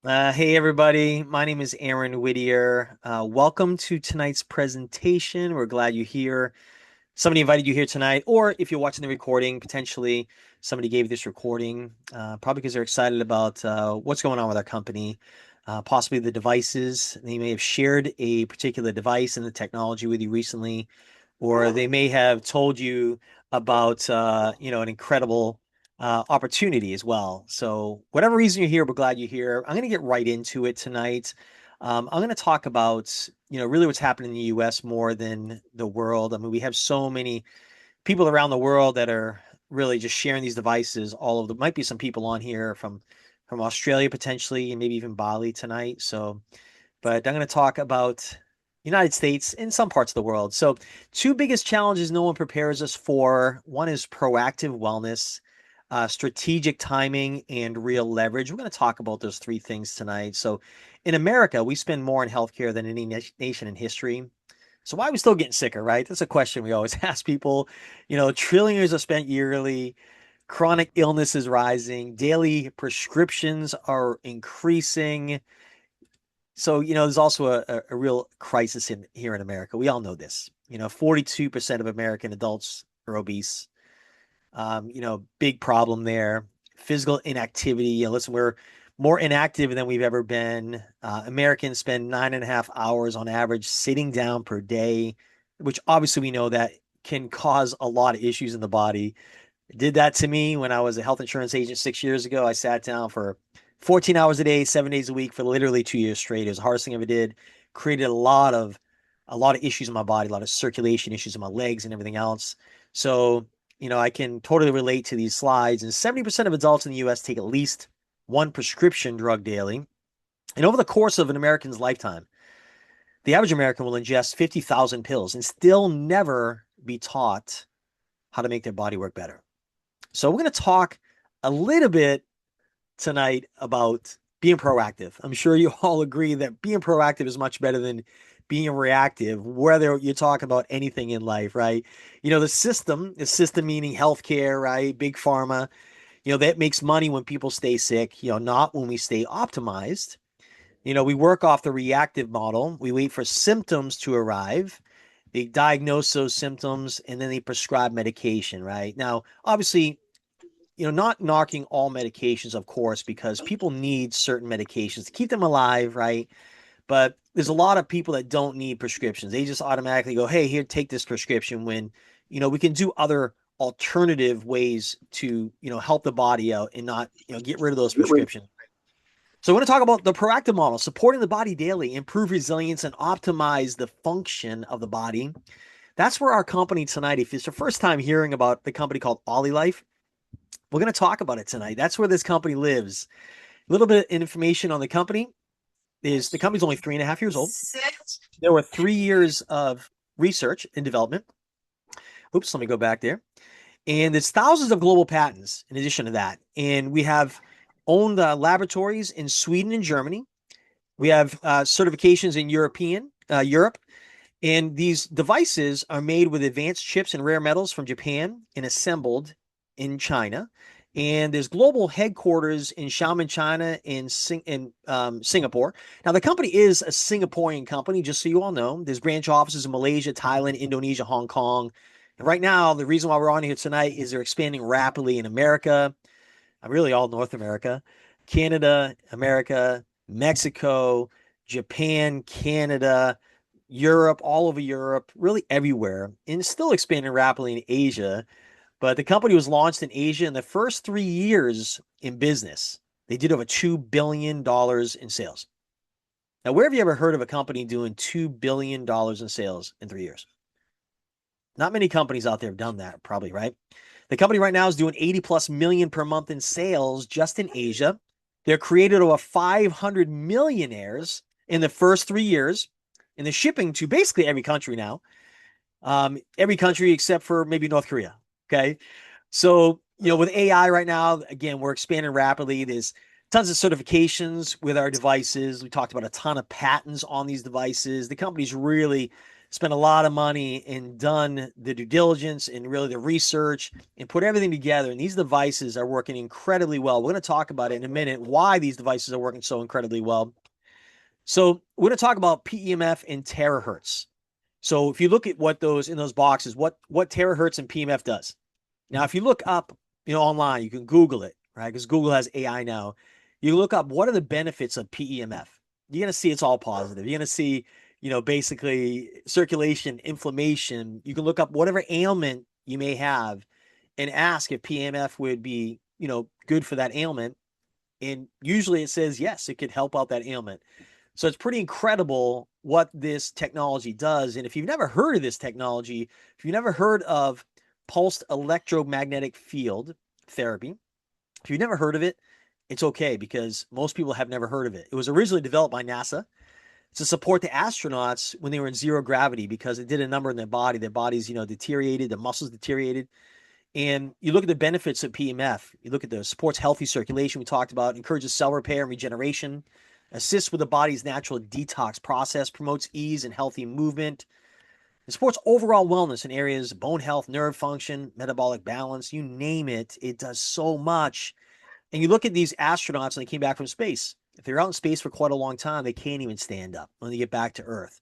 Hey everybody, my name is Aaron Whittier. Welcome to tonight's presentation. We're glad you're here. Somebody invited you here tonight, or if you're watching the recording, potentially somebody gave this recording, probably because they're excited about what's going on with our company, possibly the devices. They may have shared a particular device and the technology with you recently, or they may have told you about an incredible opportunity as well. So whatever reason you're here, we're glad you're here. I'm going to get right into it tonight. I'm going to talk about really what's happening in the U.S. more than the world. I mean, we have so many people around the world that are really just sharing these devices all over. There might be some people on here from Australia potentially, and maybe even Bali tonight. So but I'm going to talk about United States and some parts of the world. So, two biggest challenges no one prepares us for. One is proactive wellness, strategic timing, and real leverage. We're going to talk about those three things tonight. So, in America, we spend more on healthcare than any nation in history. So, why are we still getting sicker, right? That's a question we always ask people. Trillions are spent yearly. Chronic illness is rising. Daily prescriptions are increasing. So, there's also a real crisis here in America. We all know this. 42% of American adults are obese. Big problem there. Physical inactivity. Listen, we're more inactive than we've ever been. Americans spend 9.5 hours on average sitting down per day, which obviously we know that can cause a lot of issues in the body. It did that to me when I was a health insurance agent 6 years ago. I sat down for 14 hours a day, 7 days a week for literally 2 years straight. It was the hardest thing I ever did. Created a lot of issues in my body, a lot of circulation issues in my legs and everything else. So, I can totally relate to these slides. And 70% of adults in the US take at least one prescription drug daily. And over the course of an American's lifetime, the average American will ingest 50,000 pills and still never be taught how to make their body work better. So we're going to talk a little bit tonight about being proactive. I'm sure you all agree that being proactive is much better than being reactive, whether you're talking about anything in life, right? The system meaning healthcare, right? Big pharma, that makes money when people stay sick, not when we stay optimized. We work off the reactive model. We wait for symptoms to arrive. They diagnose those symptoms and then they prescribe medication, right? Now, obviously, not knocking all medications, of course, because people need certain medications to keep them alive, right? But there's a lot of people that don't need prescriptions. They just automatically go, hey, here, take this prescription when, we can do other alternative ways to, help the body out and not, get rid of those prescriptions. So I want to talk about the proactive model, supporting the body daily, improve resilience, and optimize the function of the body. That's where our company tonight, if it's your first time hearing about the company called Olylife, we're going to talk about it tonight. That's where this company lives. A little bit of information on the company is the company's only 3.5 years old. There were 3 years of research and development. Oops, let me go back there. And there's thousands of global patents in addition to that. And we have owned laboratories in Sweden and Germany. We have certifications in Europe. And these devices are made with advanced chips and rare metals from Japan and assembled in China. And there's global headquarters in Xiamen, China, in Singapore. Now, the company is a Singaporean company, just so you all know. There's branch offices in Malaysia, Thailand, Indonesia, Hong Kong. And right now, the reason why we're on here tonight is they're expanding rapidly in America, really all North America, Canada, America, Mexico, Japan, Canada, Europe, all over Europe, really everywhere, and still expanding rapidly in Asia. But the company was launched in Asia in the first 3 years in business. They did over $2 billion in sales. Now, where have you ever heard of a company doing $2 billion in sales in 3 years? Not many companies out there have done that, probably, right? The company right now is doing 80 plus million per month in sales just in Asia. They're created over 500 millionaires in the first 3 years, and they're shipping to basically every country now. Every country except for maybe North Korea. Okay. So, with AI right now, again, we're expanding rapidly. There's tons of certifications with our devices. We talked about a ton of patents on these devices. The company's really spent a lot of money and done the due diligence and really the research and put everything together. And these devices are working incredibly well. We're going to talk about it in a minute, why these devices are working so incredibly well. So we're going to talk about PEMF and terahertz. So if you look at what those in those boxes, what terahertz and PEMF does. Now, if you look up, online, you can Google it, right? Because Google has AI now. You look up what are the benefits of PEMF. You're going to see it's all positive. You're going to see, basically circulation, inflammation. You can look up whatever ailment you may have and ask if PEMF would be, good for that ailment. And usually it says, yes, it could help out that ailment. So it's pretty incredible what this technology does. And if you've never heard of this technology, if you've never heard of pulsed electromagnetic field therapy, if you've never heard of it, it's okay because most people have never heard of it. It was originally developed by NASA to support the astronauts when they were in zero gravity because it did a number in their body. Their bodies, deteriorated, the muscles deteriorated. And you look at the benefits of PEMF. You look at the supports healthy circulation we talked about, encourages cell repair and regeneration, assists with the body's natural detox process, promotes ease and healthy movement. It supports overall wellness in areas of bone health, nerve function, metabolic balance, you name it. It does so much. And you look at these astronauts when they came back from space. If they're out in space for quite a long time, they can't even stand up when they get back to Earth.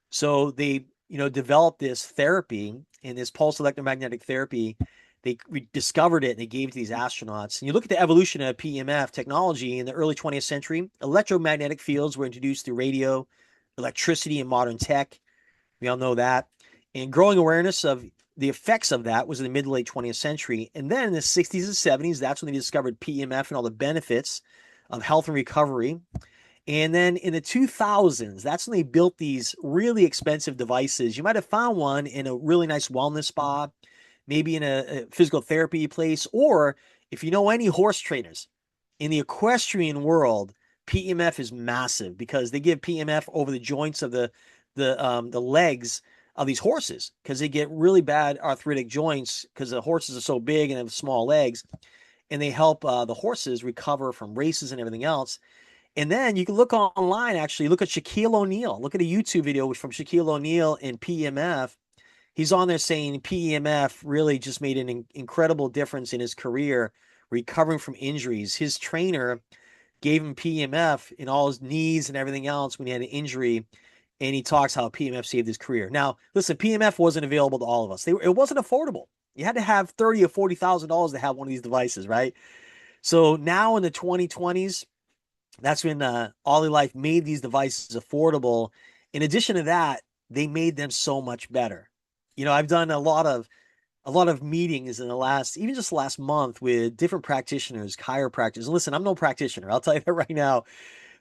So they, developed this therapy and this pulse electromagnetic therapy. They discovered it and they gave it to these astronauts. And you look at the evolution of PEMF technology in the early 20th century, electromagnetic fields were introduced through radio, electricity, and modern tech. We all know that. And growing awareness of the effects of that was in the mid to late 20th century. And then in the 60s and 70s, that's when they discovered PEMF and all the benefits of health and recovery. And then in the 2000s, that's when they built these really expensive devices. You might have found one in a really nice wellness spa, maybe in a physical therapy place, or if you know any horse trainers in the equestrian world, PEMF is massive because they give PEMF over the joints of the legs of these horses because they get really bad arthritic joints because the horses are so big and have small legs, and they help the horses recover from races and everything else. And then you can look online, actually, look at Shaquille O'Neal. Look at a YouTube video from Shaquille O'Neal and PEMF. He's on there saying PEMF really just made an incredible difference in his career, recovering from injuries. His trainer gave him PEMF in all his knees and everything else when he had an injury. And he talks how PEMF saved his career. Now, listen, PEMF wasn't available to all of us. It wasn't affordable. You had to have $30,000 or $40,000 to have one of these devices, right? So now in the 2020s, that's when Olylife made these devices affordable. In addition to that, they made them so much better. I've done a lot of meetings in the last, even just last month, with different practitioners, chiropractors. And listen, I'm no practitioner. I'll tell you that right now.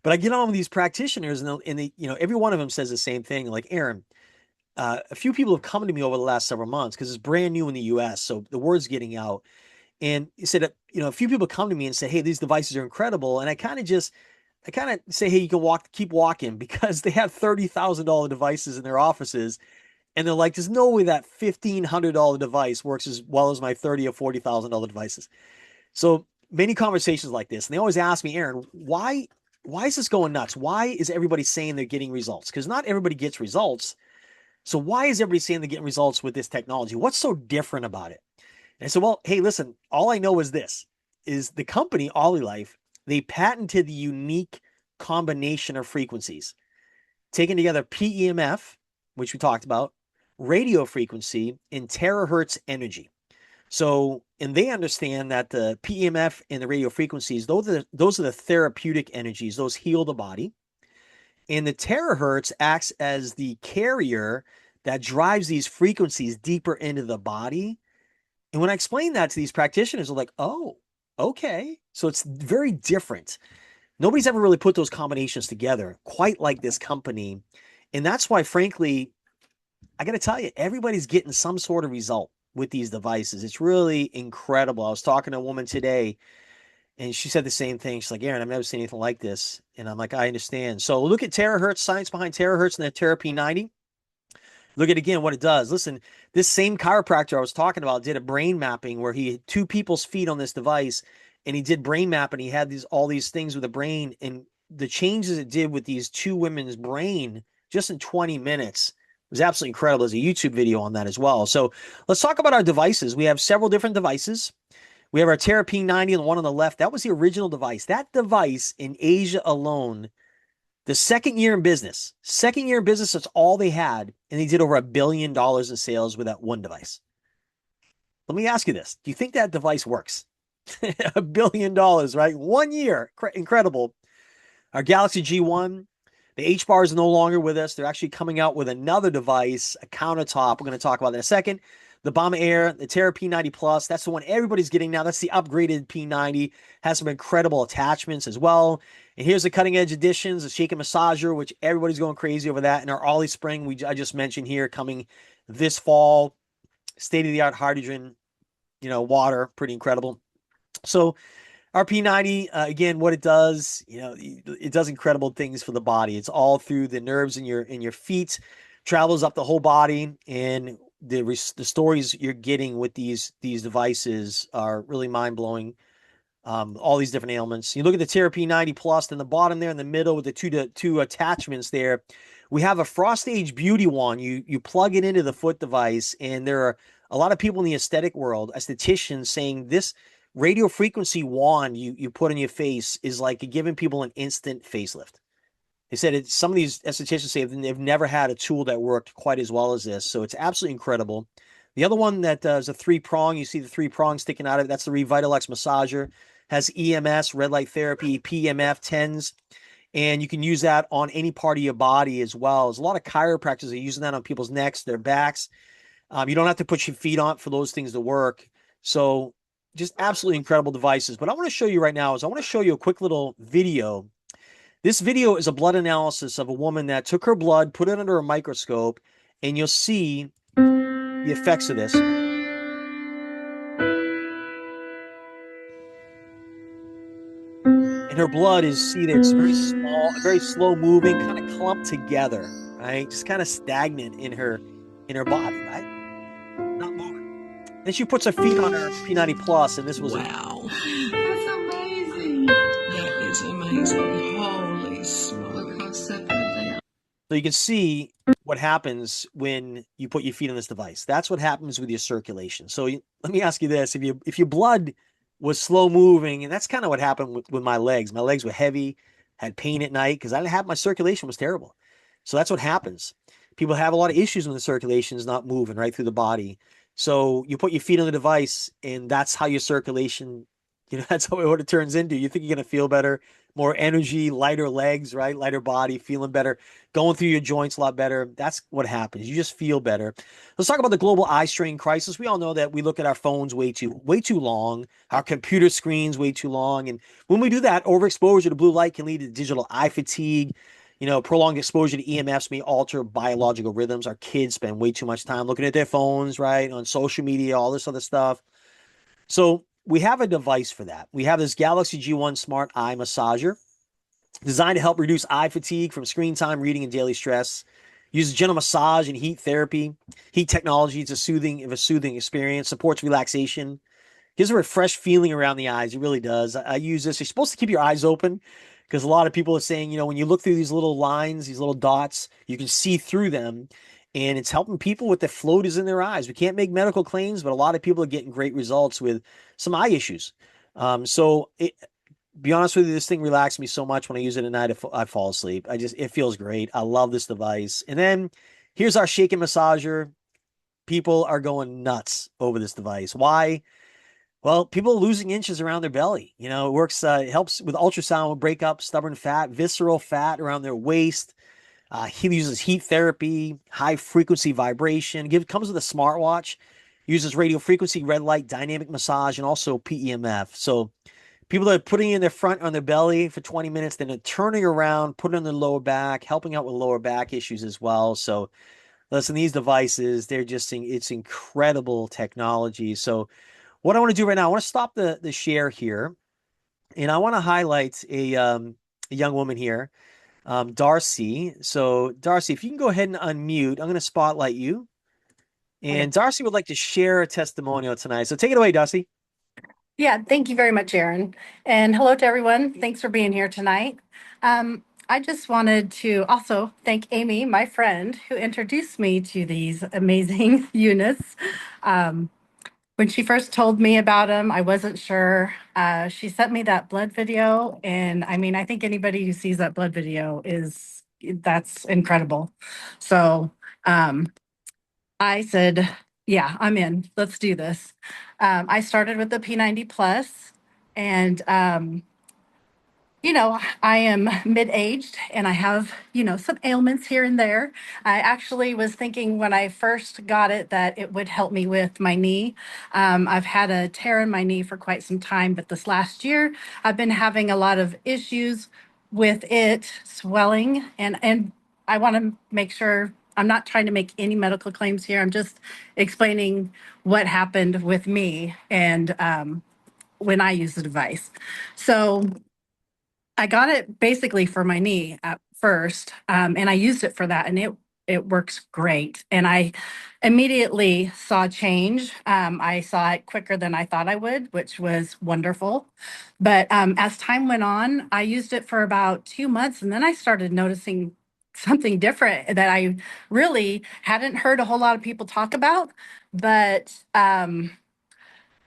But I get on with these practitioners, and every one of them says the same thing. Like, Aaron, a few people have come to me over the last several months because it's brand new in the U.S., so the word's getting out. And he said, a few people come to me and say, "Hey, these devices are incredible," and I kind of say, "Hey, you can keep walking," because they have $30,000 devices in their offices, and they're like, "There's no way that $1,500 device works as well as my $30,000 or $40,000 devices." So many conversations like this, and they always ask me, "Aaron, why is this going nuts? Why is everybody saying they're getting results? Because not everybody gets results. So why is everybody saying they're getting results with this technology? What's so different about it?" And I said, "Well, hey, listen, all I know is this, is the company, Olylife, they patented the unique combination of frequencies, taking together PEMF, which we talked about, radio frequency, and terahertz energy. So, and they understand that the PEMF and the radio frequencies, those are the therapeutic energies, those heal the body. And the terahertz acts as the carrier that drives these frequencies deeper into the body. And when I explain that to these practitioners, they're like, oh, okay. So it's very different. Nobody's ever really put those combinations together quite like this company. And that's why, frankly, I got to tell you, everybody's getting some sort of result with these devices. It's really incredible. I was talking to a woman today, and she said the same thing. She's like, "Aaron, I've never seen anything like this." And I'm like, "I understand." So look at terahertz, science behind terahertz and the Therapy 90. Look at again what it does. Listen, this same chiropractor I was talking about did a brain mapping where he had two people's feet on this device, and he did brain mapping. He had all these things with the brain, and the changes it did with these two women's brain just in 20 minutes was absolutely incredible. There's a YouTube video on that as well. So let's talk about our devices. We have several different devices. We have our Terra P90 and the one on the left. That was the original device. That device in Asia alone, the second year in business, that's all they had. And they did over $1 billion in sales with that one device. Let me ask you this. Do you think that device works? $1 billion, right? 1 year. Incredible. Our Galaxy G1, the H bar is no longer with us. They're actually coming out with another device, a countertop. We're going to talk about that in a second. The Bomber Air, the Terra P90 Plus, that's the one everybody's getting now. That's the upgraded P90. Has some incredible attachments as well. And here's the cutting edge additions, the Shake and Massager, which everybody's going crazy over that. And our Ollie Spring, I just mentioned here, coming this fall. State of the art hydrogen, water, pretty incredible. So our P90, again, what it does, it does incredible things for the body. It's all through the nerves in your feet, travels up the whole body, and the stories you're getting with these devices are really mind blowing. All these different ailments. You look at the Terra P90 Plus, in the bottom there in the middle with the two attachments there. We have a Frost Age Beauty wand. You plug it into the foot device, and there are a lot of people in the aesthetic world, estheticians, saying this radio frequency wand you put on your face is like giving people an instant facelift. They said some of these estheticians say they've never had a tool that worked quite as well as this. So it's absolutely incredible. The other one that is a 3-prong, you see the 3 prongs sticking out of it. That's the Revitalex massager. Has EMS, red light therapy, PEMF, TENS, and you can use that on any part of your body as well. There's a lot of chiropractors that are using that on people's necks, their backs. You don't have to put your feet on for those things to work. So just absolutely incredible devices. But I want to show you right now I want to show you a quick little video. This video is a blood analysis of a woman that took her blood, put it under a microscope, and you'll see the effects of this. And her blood is, see there, it's very small, very slow moving, kind of clumped together, right? Just kind of stagnant in her body, right? Not moving. Then she puts her feet on her P90 Plus, and this was wow. That's amazing. That is amazing. Holy smoke. Look how separate they are. So you can see what happens when you put your feet on this device. That's what happens with your circulation. So let me ask you this: if your blood was slow moving, and that's kind of what happened with my legs. My legs were heavy, had pain at night because I didn't have, my circulation was terrible. So that's what happens. People have a lot of issues when the circulation is not moving right through the body. So you put your feet on the device, and that's how your circulation, that's what it turns into. You think you're going to feel better, more energy, lighter legs, right? Lighter body, feeling better, going through your joints a lot better. That's what happens. You just feel better. Let's talk about the global eye strain crisis. We all know that we look at our phones way too long, our computer screens way too long. And when we do that, overexposure to blue light can lead to digital eye fatigue. Prolonged exposure to EMFs may alter biological rhythms. Our kids spend way too much time looking at their phones, right? On social media, all this other stuff. So we have a device for that. We have this Galaxy G1 Smart Eye Massager designed to help reduce eye fatigue from screen time, reading, and daily stress. Uses gentle massage and heat therapy, heat technology. It's a soothing experience. Supports relaxation. Gives a refreshed feeling around the eyes. It really does. I use this. You're supposed to keep your eyes open because a lot of people are saying, when you look through these little lines, these little dots, you can see through them. And it's helping people with the floaters in their eyes. We can't make medical claims, but a lot of people are getting great results with some eye issues. Be honest with you, this thing relaxes me so much when I use it at night. I fall asleep. It feels great. I love this device. And then here's our Shake and Massager. People are going nuts over this device. Why? Well, people are losing inches around their belly. It works, it helps with ultrasound, break up stubborn fat, visceral fat around their waist. He uses heat therapy, high frequency vibration. Comes with a smartwatch. Uses radio frequency, red light, dynamic massage, and also PEMF. So people that are putting it in their front on their belly for 20 minutes, then turning around, putting it on their lower back, helping out with lower back issues as well. So listen, these devices, it's incredible technology. So what I want to do right now, I want to stop the share here, and I want to highlight a young woman here, Darcy. So Darcy, if you can go ahead and unmute, I'm going to spotlight you. And Darcy would like to share a testimonial tonight. So take it away, Darcy. Yeah, thank you very much, Aaron. And hello to everyone. Thanks for being here tonight. I just wanted to also thank Amy, my friend, who introduced me to these amazing units. Um, when she first told me about them, I wasn't sure. She sent me that blood video, and I mean, I think anybody who sees that blood video is that's incredible. So um, I said, "Yeah, I'm in. Let's do this." I started with the P90 Plus, and I am mid-aged and I have, some ailments here and there. I actually was thinking when I first got it that it would help me with my knee. I've had a tear in my knee for quite some time, but this last year I've been having a lot of issues with it swelling, and I want to make sure I'm not trying to make any medical claims here. I'm just explaining what happened with me and when I use the device. So I got it basically for my knee at first, and I used it for that, and it works great. And I immediately saw change. I saw it quicker than I thought I would, which was wonderful. But as time went on, I used it for about 2 months, and then I started noticing something different that I really hadn't heard a whole lot of people talk about. But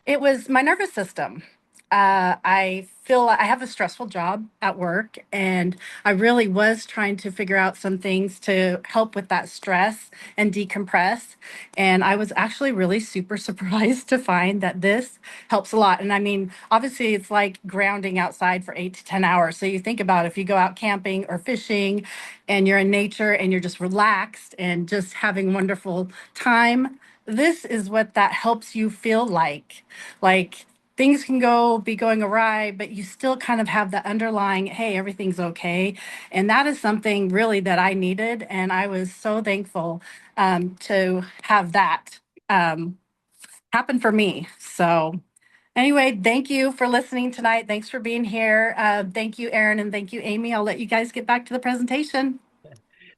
it was my nervous system. I feel I have a stressful job at work, and I really was trying to figure out some things to help with that stress and decompress. And I was actually really super surprised to find that this helps a lot. And I mean, obviously, it's like grounding outside for 8 to 10 hours. So you think about if you go out camping or fishing and you're in nature and you're just relaxed and just having wonderful time, this is what that helps you feel like. Like things can be going awry, but you still kind of have the underlying, hey, everything's okay. And that is something really that I needed. And I was so thankful to have that um, happen for me. So, anyway, thank you for listening tonight. Thanks for being here. Thank you, Aaron, and thank you, Amy. I'll let you guys get back to the presentation.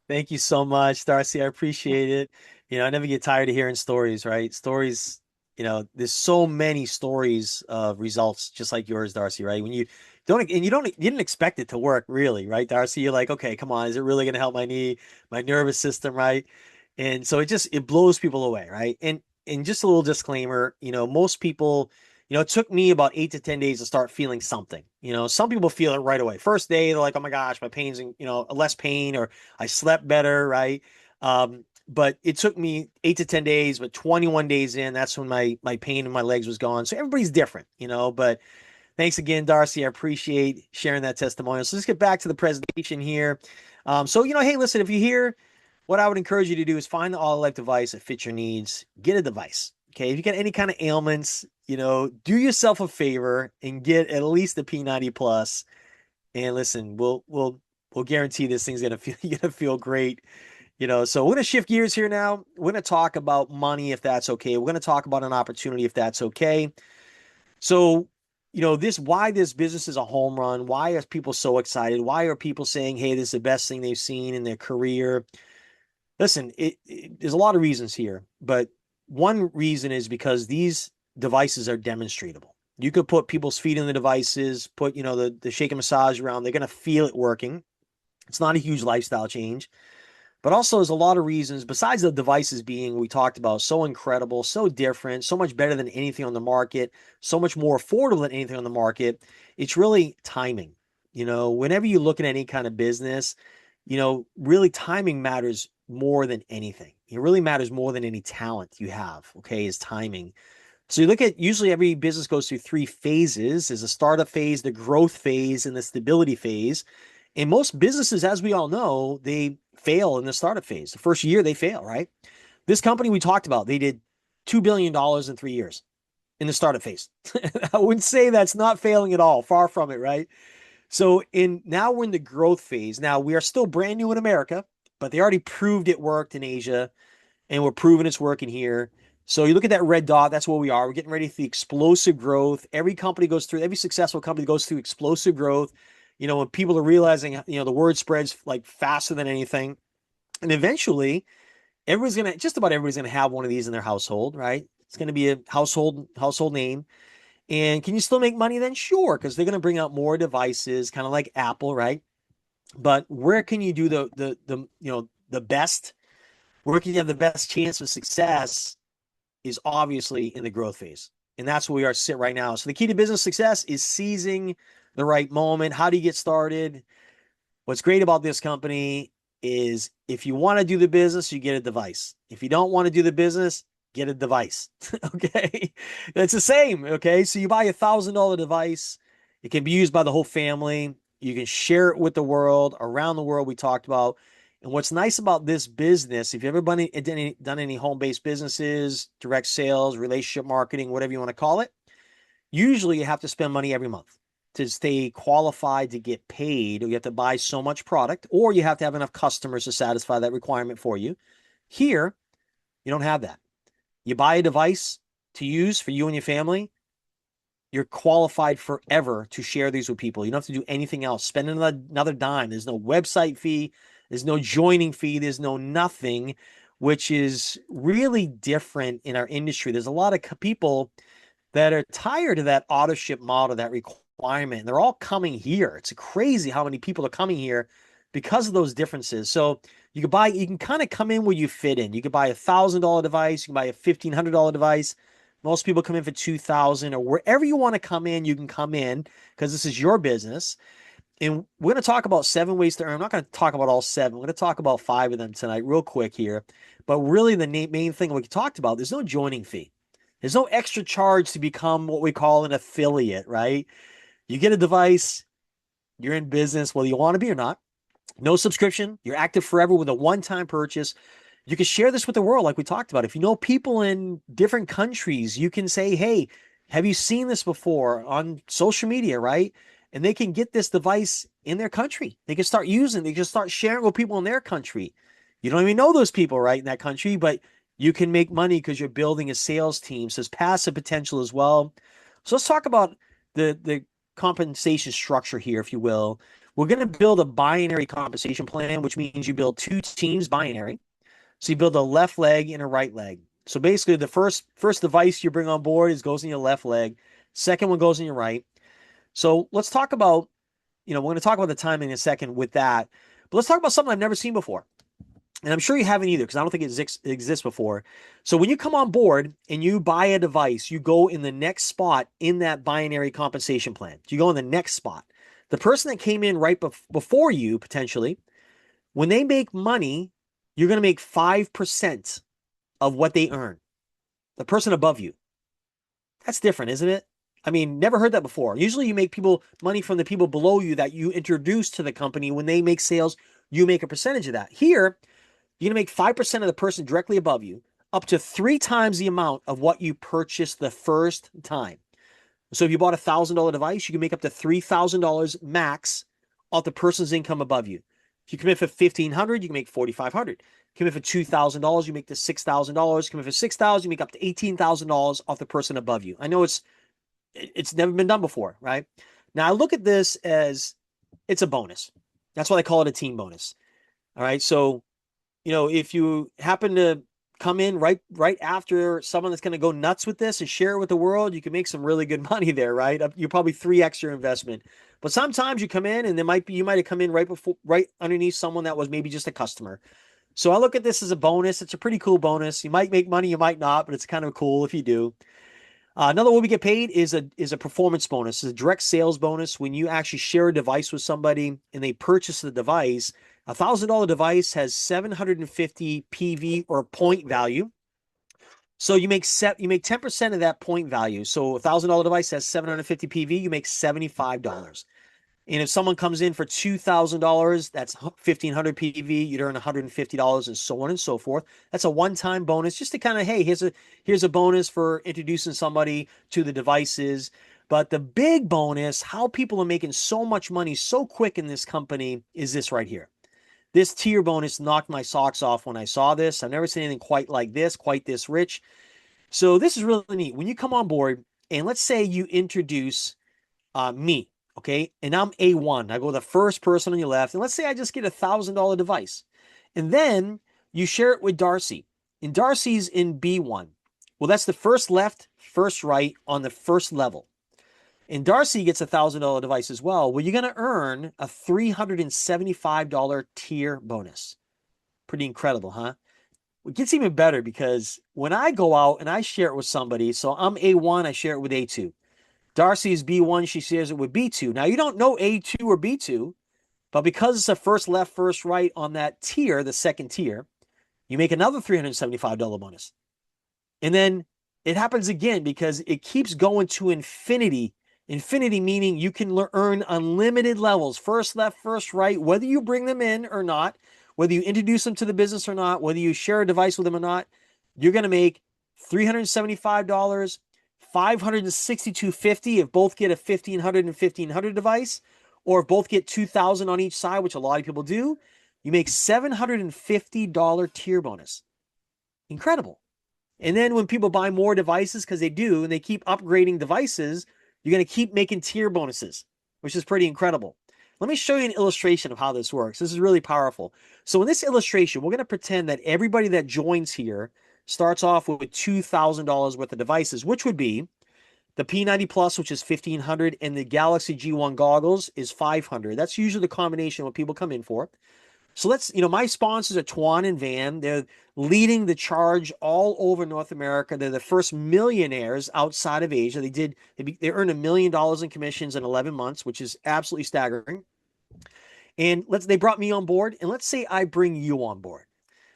Thank you so much, Darcy. I appreciate it. I never get tired of hearing stories, right? Stories, there's so many stories of results just like yours, Darcy, right? When you didn't expect it to work really, right, Darcy? You're like, okay, come on, is it really going to help my knee, my nervous system, right? And so it blows people away, right? And just a little disclaimer, most people, it took me about 8 to 10 days to start feeling something. Some people feel it right away. First day, they're like, oh my gosh, my pain's, less pain, or I slept better, right? But it took me 8 to 10 days, but 21 days in, that's when my pain in my legs was gone. So everybody's different, but thanks again, Darcy. I appreciate sharing that testimonial. So let's get back to the presentation here. So, hey, listen, if you hear, what I would encourage you to do is find the Olylife device that fits your needs. Get a device. Okay. If you got any kind of ailments, do yourself a favor and get at least the P90 Plus. And listen, we'll guarantee this thing's gonna feel you're gonna feel great. So we're gonna shift gears here now. We're gonna talk about money if that's okay. We're gonna talk about an opportunity if that's okay. So, why this business is a home run. Why are people so excited? Why are people saying, hey, this is the best thing they've seen in their career? Listen, there's a lot of reasons here, but one reason is because these devices are demonstratable. You could put people's feet in the devices, put, the shake and massage around. They're going to feel it working. It's not a huge lifestyle change. But also, there's a lot of reasons besides the devices being, we talked about, so incredible, so different, so much better than anything on the market, so much more affordable than anything on the market. It's really timing. Whenever you look at any kind of business, really timing matters more than anything. It really matters more than any talent you have, okay, is timing. So you look at usually every business goes through three phases. There's a startup phase, the growth phase, and the stability phase. And most businesses, as we all know, they fail in the startup phase. The first year they fail, right? This company we talked about, they did $2 billion in 3 years in the startup phase. I wouldn't say that's not failing at all. Far from it, right? So now we're in the growth phase. Now we are still brand new in America, but they already proved it worked in Asia, and we're proving it's working here. So you look at that red dot, that's where we are. We're getting ready for the explosive growth. Every successful company goes through explosive growth. When people are realizing, the word spreads like faster than anything. And eventually, just about everybody's gonna have one of these in their household, right? It's gonna be a household name. And can you still make money then? Sure, because they're gonna bring out more devices, kind of like Apple, right? But where can you do the best? Where can you have the best chance of success is obviously in the growth phase. And that's where we are sit right now. So the key to business success is seizing the right moment. How do you get started? What's great about this company is if you want to do the business, you get a device. If you don't want to do the business, get a device. Okay. That's the same. Okay. So you buy $1,000 device. It can be used by the whole family. You can share it with the world, around the world, we talked about. And what's nice about this business, if you've ever done any home based businesses, direct sales, relationship marketing, whatever you want to call it, usually you have to spend money every month to stay qualified to get paid, or you have to buy so much product, or you have to have enough customers to satisfy that requirement for you. Here, you don't have that. You buy a device to use for you and your family, you're qualified forever to share these with people. You don't have to do anything else. Spend another dime. There's no website fee. There's no joining fee. There's no nothing, which is really different in our industry. There's a lot of people that are tired of that auto ship model, that requirement. They're all coming here. It's crazy how many people are coming here because of those differences. So you can kind of come in where you fit in. You could buy $1,000 device, you can buy a $1,500 device. Most people come in for 2,000, or wherever you want to come in, you can come in because this is your business. And we're going to talk about 7 ways to earn. I'm not going to talk about all seven. We're going to talk about 5 of them tonight, real quick here. But really, the main thing we talked about, there's no joining fee. There's no extra charge to become what we call an affiliate, right? You get a device, you're in business, whether you want to be or not. No subscription. You're active forever with a one-time purchase. You can share this with the world, like we talked about. If you know people in different countries, you can say, hey, have you seen this before on social media, right? And they can get this device in their country. They can start using, they can start sharing with people in their country. You don't even know those people, right, in that country, but you can make money because you're building a sales team. So there's passive potential as well. So let's talk about the compensation structure here, if you will. We're going to build a binary compensation plan, which means you build 2 teams binary. So you build a left leg and a right leg. So basically, the first device you bring on board goes in your left leg. Second one goes in your right. So let's talk about, we're going to talk about the timing in a second with that. But let's talk about something I've never seen before. And I'm sure you haven't either because I don't think it exists before. So when you come on board and you buy a device, you go in the next spot in that binary compensation plan. You go in the next spot. The person that came in right before you, potentially, when they make money, you're going to make 5% of what they earn. The person above you. That's different, isn't it? I mean, never heard that before. Usually you make people money from the people below you that you introduce to the company. When they make sales, you make a percentage of that. Here, you're going to make 5% of the person directly above you, up to 3 times the amount of what you purchased the first time. So if you bought $1,000 device, you can make up to $3,000 max off the person's income above you. If you commit for $1,500, you can make $4,500. Commit for $2,000, you make the $6,000. Commit for $6,000, you make up to $18,000 off the person above you. I know it's never been done before, right? Now I look at this as it's a bonus. That's why they call it a team bonus. All right. So, if you happen to come in right after someone that's going to go nuts with this and share it with the world, you can make some really good money there, right? You're probably 3x your investment. But sometimes you come in and you might have come in right underneath someone that was maybe just a customer. So I look at this as a bonus. It's a pretty cool bonus. You might make money, you might not, but it's kind of cool if you do. Another way we get paid is a performance bonus. It's a direct sales bonus. When you actually share a device with somebody and they purchase the device, $1,000 device has 750 PV or point value. So you make 10% of that point value. So $1,000 device has 750 PV, you make $75. And if someone comes in for $2,000, that's 1,500 PV, you'd earn $150 and so on and so forth. That's a one-time bonus just to kind of, hey, here's a bonus for introducing somebody to the devices. But the big bonus, how people are making so much money so quick in this company is this right here. This tier bonus knocked my socks off when I saw this. I've never seen anything quite like this, quite this rich. So this is really neat. When you come on board and let's say you introduce me, okay, and I'm A1. I go the first person on your left, and let's say I just get $1,000 device, and then you share it with Darcy, and Darcy's in B1. Well, that's the first left, first right on the first level. And Darcy gets a $1,000 device as well. Well, you're going to earn a $375 tier bonus. Pretty incredible, huh? It gets even better because when I go out and I share it with somebody, so I'm A1, I share it with A2. Darcy is B1, she shares it with B2. Now, you don't know A2 or B2, but because it's a first left, first right on that tier, the second tier, you make another $375 bonus. And then it happens again because it keeps going to infinity. Infinity meaning you can earn unlimited levels, first left, first right, whether you bring them in or not, whether you introduce them to the business or not, whether you share a device with them or not, you're going to make $375, $562.50 if both get a 1500 and 1500 device, or if both get 2000 on each side, which a lot of people do, you make $750 tier bonus. Incredible. And then when people buy more devices, because they do, and they keep upgrading devices, you're going to keep making tier bonuses, which is pretty incredible. Let me show you an illustration of how this works. This is really powerful. So in this illustration, we're going to pretend that everybody that joins here starts off with $2,000 worth of devices, which would be the P90 Plus, which is 1,500, and the Galaxy G1 goggles is 500. That's usually the combination of what people come in for. So let's, my sponsors are Tuan and Van. They're leading the charge all over North America. They're the first millionaires outside of Asia. They earned $1 million in commissions in 11 months, which is absolutely staggering. And they brought me on board, and let's say I bring you on board.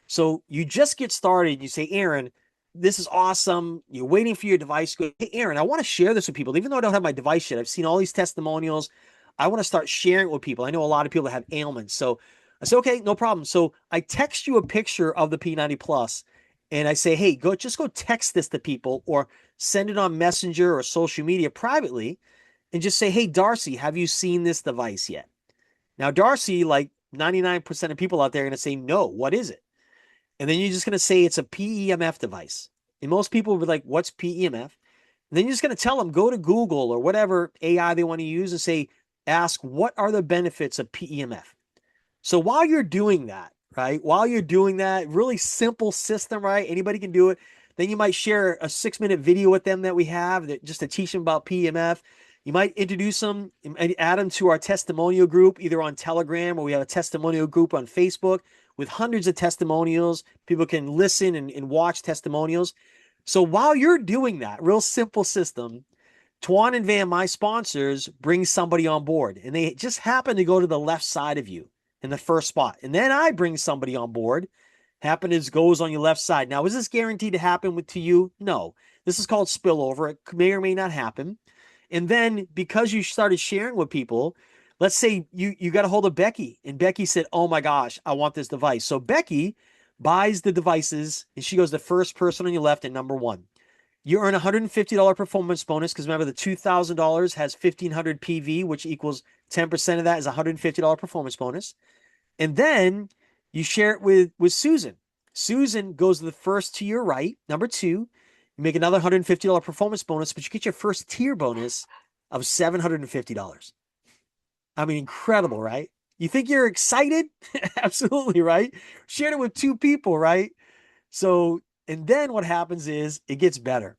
So you just get started. You say, Aaron, this is awesome. You're waiting for your device. Go, hey, Aaron, I want to share this with people. Even though I don't have my device yet, I've seen all these testimonials. I want to start sharing it with people. I know a lot of people that have ailments. So I say, okay, no problem. So I text you a picture of the P90 Plus, and I say, hey, just go text this to people or send it on Messenger or social media privately and just say, hey, Darcy, have you seen this device yet? Now, Darcy, like 99% of people out there are going to say, no, what is it? And then you're just going to say it's a PEMF device. And most people will be like, what's PEMF? And then you're just going to tell them, go to Google or whatever AI they want to use and say, ask, what are the benefits of PEMF? So while you're doing that, right? While you're doing that, really simple system, right? Anybody can do it. Then you might share a 6-minute video with them that we have just to teach them about PEMF. You might introduce them and add them to our testimonial group, either on Telegram or we have a testimonial group on Facebook with hundreds of testimonials. People can listen and watch testimonials. So while you're doing that, real simple system, Tuan and Van, my sponsors, bring somebody on board, and they just happen to go to the left side of you in the first spot. And then I bring somebody on board, goes on your left side. Now, is this guaranteed to happen to you? No. This is called spillover. It may or may not happen. And then because you started sharing with people, let's say you got a hold of Becky, and Becky said, oh my gosh, I want this device. So Becky buys the devices, and she goes the first person on your left at number one. You earn a $150 performance bonus because remember the $2,000 has 1,500 PV, which equals 10% of that is a $150 performance bonus. And then you share it with Susan. Susan goes to the first to your right, number two. You make another $150 performance bonus, but you get your first tier bonus of $750. I mean, incredible, right? You think you're excited? Absolutely, right? Shared it with two people, right? So, and then what happens is it gets better.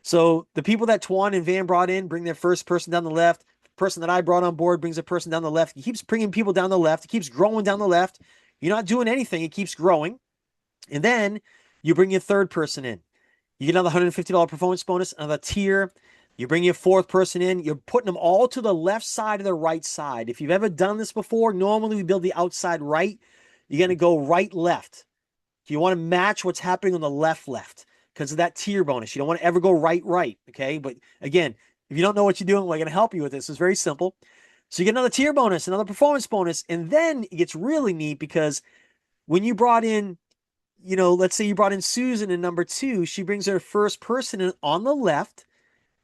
So the people that Tuan and Van brought in bring their first person down the left. The person that I brought on board brings a person down the left. He keeps bringing people down the left. It keeps growing down the left. You're not doing anything. It keeps growing. And then you bring your third person in. You get another $150 performance bonus, another tier. You bring your fourth person in. You're putting them all to the left side of the right side. If you've ever done this before, normally we build the outside right. You're going to go right left. You want to match what's happening on the left because of that tier bonus. You don't want to ever go right. Okay. But again, if you don't know what you're doing, we're going to help you with this. It's very simple. So you get another tier bonus, another performance bonus. And then it gets really neat because when you brought in, let's say you brought in Susan in number two, she brings her first person in on the left.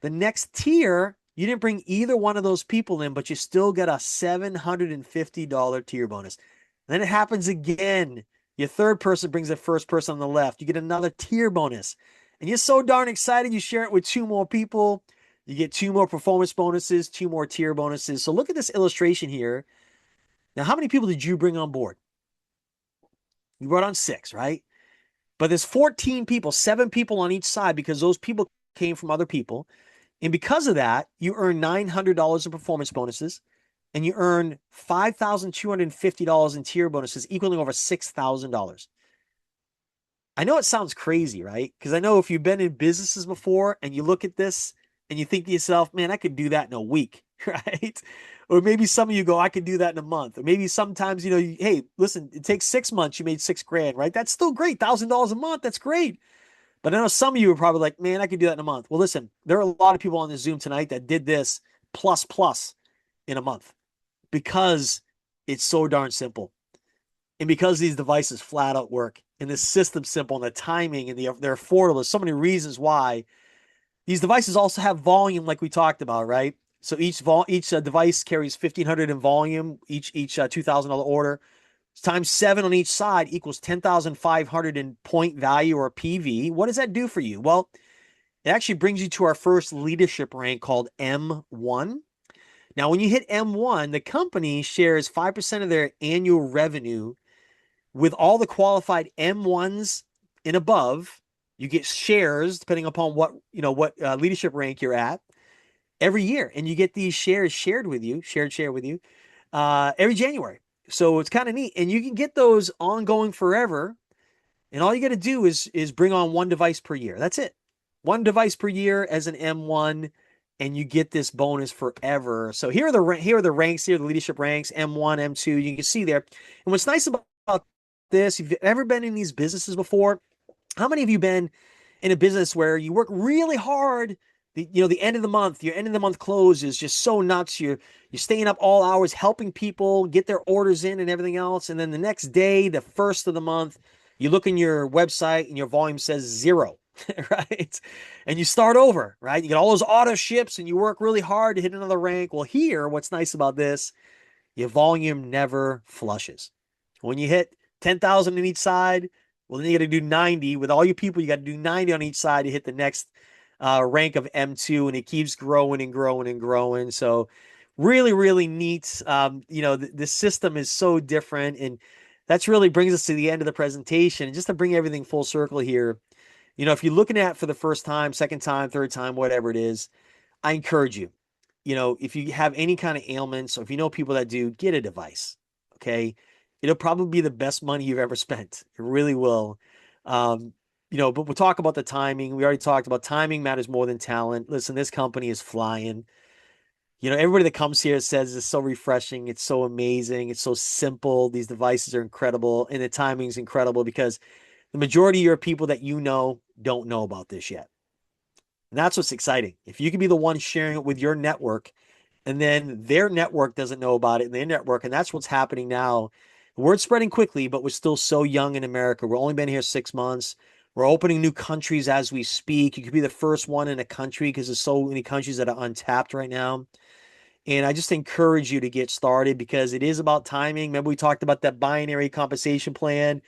The next tier, you didn't bring either one of those people in, but you still get a $750 tier bonus. And then it happens again. Your third person brings the first person on the left. You get another tier bonus. And you're so darn excited, you share it with two more people. You get two more performance bonuses, two more tier bonuses. So look at this illustration here. Now, how many people did you bring on board? You brought on 6, right? But there's 14 people, 7 people on each side because those people came from other people. And because of that, you earn $900 in performance bonuses and you earn $5,250 in tier bonuses, equaling over $6,000. I know it sounds crazy, right? Because I know if you've been in businesses before and you look at this and you think to yourself, man, I could do that in a week, right? Or maybe some of you go, I could do that in a month. Or maybe sometimes, hey, listen, it takes 6 months, you made 6 grand, right? That's still great. $1,000 a month, that's great. But I know some of you are probably like, man, I could do that in a month. Well, listen, there are a lot of people on the Zoom tonight that did this plus plus in a month because it's so darn simple. And because these devices flat out work and the system's simple and the timing and they're affordable, there's so many reasons why. These devices also have volume, like we talked about, right? So each device carries 1,500 in volume, each $2,000 order. Times 7 on each side equals 10,500 in point value or PV. What does that do for you? Well, it actually brings you to our first leadership rank called M1. Now, when you hit M1, the company shares 5% of their annual revenue with all the qualified M1s and above. You get shares depending upon what leadership rank you're at every year, and you get these shares shared with you, share with you every January. So it's kind of neat, and you can get those ongoing forever. And all you got to do is bring on one device per year. That's it, one device per year as an M1, and you get this bonus forever. So here are the ranks. Here are the leadership ranks: M1, M2. You can see there. And what's nice about this, if you've ever been in these businesses before, how many of you been in a business where you work really hard? The end of the month, your end of the month close is just so nuts. You're staying up all hours helping people get their orders in and everything else. And then the next day, the first of the month, you look in your website and your volume says 0, right? And you start over, right? You get all those auto ships and you work really hard to hit another rank. Well, here, what's nice about this, your volume never flushes. When you hit 10,000 on each side, well, then you got to do 90 with all your people. You got to do 90 on each side to hit the next rank of M2, and it keeps growing and growing and growing. So really, really neat. The system is so different, and that's really brings us to the end of the presentation. And just to bring everything full circle here, if you're looking at it for the first time, second time, third time, whatever it is, I encourage you, if you have any kind of ailments, or if you know people that do, get a device. Okay. It'll probably be the best money you've ever spent. It really will. But we'll talk about the timing. We already talked about timing matters more than talent. Listen, this company is flying. Everybody that comes here says it's so refreshing. It's so amazing. It's so simple. These devices are incredible. And the timing is incredible because the majority of your people that don't know about this yet. And that's what's exciting. If you can be the one sharing it with your network, and then their network doesn't know about it in their network, and that's what's happening now. The word's spreading quickly, but we're still so young in America. We're only been here 6 months. We're opening new countries as we speak. You could be the first one in a country because there's so many countries that are untapped right now. And I just encourage you to get started because it is about timing. Remember, we talked about that binary compensation plan.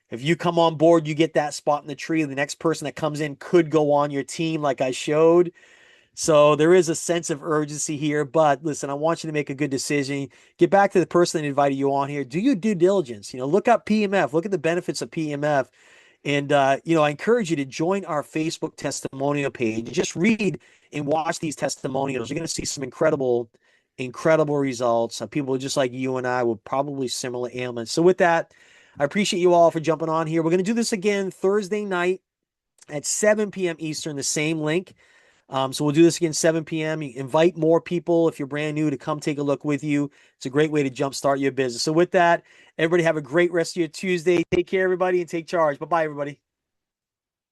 If you come on board, you get that spot in the tree. The next person that comes in could go on your team, like I showed. So there is a sense of urgency here. But listen, I want you to make a good decision. Get back to the person that invited you on here. Do your due diligence. Look up PEMF. Look at the benefits of PEMF. And, I encourage you to join our Facebook testimonial page. Just read and watch these testimonials. You're going to see some incredible, incredible results. People just like you and I with probably similar ailments. So with that, I appreciate you all for jumping on here. We're going to do this again Thursday night at 7 p.m. Eastern, the same link. So we'll do this again 7 p.m. You invite more people if you're brand new to come take a look with you. It's a great way to jumpstart your business. So with that, everybody have a great rest of your Tuesday. Take care, everybody, and take charge. Bye-bye, everybody.